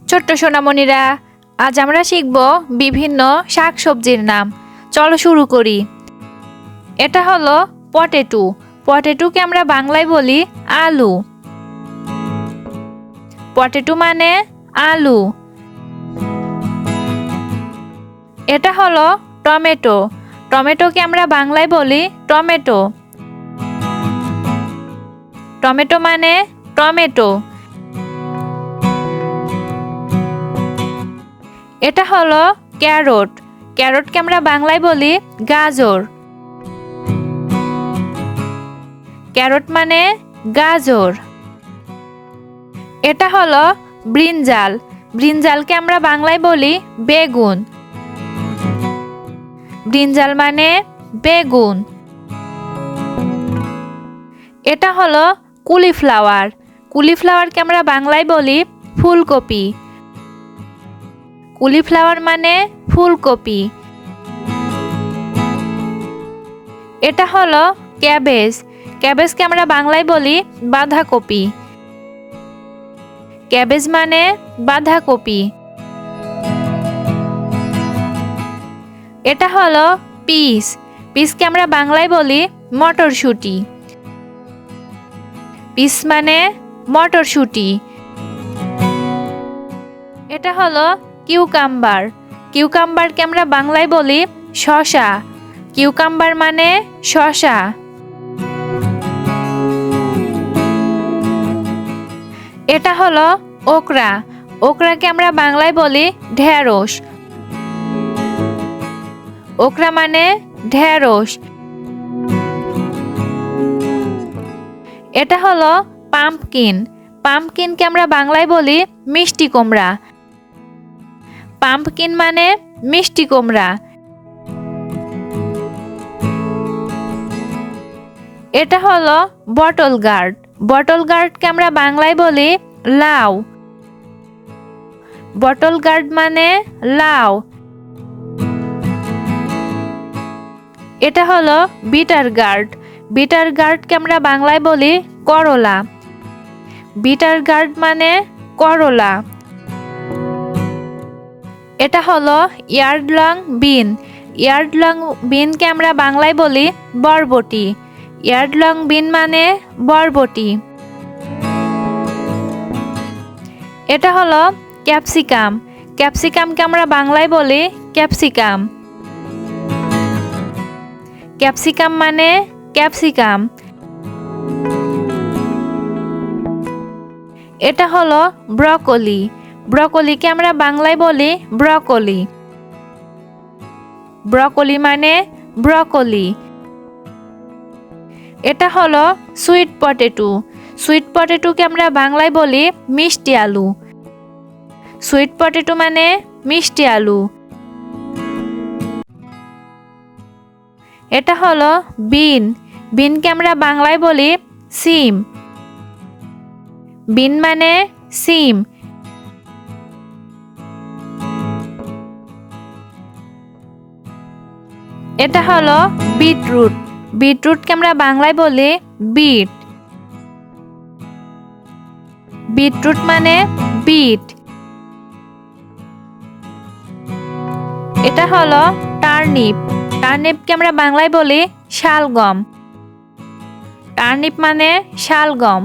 ছোট্ট সোনামণিরা, আজ আমরা শিখব বিভিন্ন শাকসবজির নাম। চলো শুরু করি। এটা হলো পটেটো। পটেটোকে আমরা বাংলায় বলি আলু। পটেটো মানে আলু। এটা হলো টমেটো। টমেটোকে আমরা বাংলায় বলি টমেটো। টমেটো মানে টমেটো। এটা হলো ক্যারট। ক্যারটকে আমরা বাংলায় বলি গাজর। ক্যারট মানে গাজর। এটা হলো ব্রিনজাল। ব্রিনজালকে আমরা বাংলায় বলি বেগুন। ব্রিনজাল মানে বেগুন। এটা হলো কুলিফ্লাওয়ার। কুলিফ্লাওয়ারকে আমরা বাংলায় বলি ফুলকপি। কুলিফ্লাওয়ার মানে ফুলকপি। এটা হলো ক্যাবেজ। ক্যাবেজকে আমরা বাংলায় বলি বাঁধাকপি। ক্যাবেজ মানে বাঁধাকপি। এটা হলো পিস। পিসকে আমরা বাংলায় বলি মটরশুঁটি। পিস মানে মটরশুঁটি। এটা হলো কিউকাম্বার। কিউকাম্বারকে আমরা বাংলায় বলি শসা। কিউকাম্বার মানে শসা। এটা হলো ওকরা। ওকরাকে আমরা বাংলায় বলি ঢেঁড়স। ওকরা মানে ঢেঁড়স। এটা হলো পাম্পকিন। পাম্পকিনকে আমরা বাংলায় বলি মিষ্টি কুমড়া। পাম্পকিন মানে মিষ্টি কুমড়া। এটা হলো বটল গার্ড। বটল গার্ডকে আমরা বাংলায় বলি লাউ। বটল গার্ড মানে লাউ। এটা হলো বিটার গার্ড। বিটার গার্ডকে আমরা বাংলায় বলি করলা। বিটার গার্ড মানে করলা। এটা হলো ইয়ার্ডলং বিন। ইয়ার্ডলং বিনকে আমরা বাংলায় বলি বরবটি। ইয়ার্ডলং বিন মানে বরবটি। এটা হলো ক্যাপসিকাম। ক্যাপসিকামকে আমরা বাংলায় বলি ক্যাপসিকাম। ক্যাপসিকাম মানে ক্যাপসিকাম। এটা হলো ব্রকলি। ব্রকলিকে আমরা বাংলায় বলি ব্রকলি। ব্রকলি মানে ব্রকলি। এটা হলো সুইট পটেটো। সুইট পটেটোকে আমরা বাংলায় বলি মিষ্টি আলু। সুইট পটেটো মানে মিষ্টি আলু। এটা হলো বিন। বিনকে আমরা বাংলায় বলি সিম। বিন মানে সিম। এটা হলো বিটরুট। বিটরুটকে আমরা বাংলায় বলি বিট। বিটরুট মানে বিট। এটা হলো টার্নিপ। টার্নিপকে আমরা বাংলায় বলি শালগম। টার্নিপ মানে শালগম।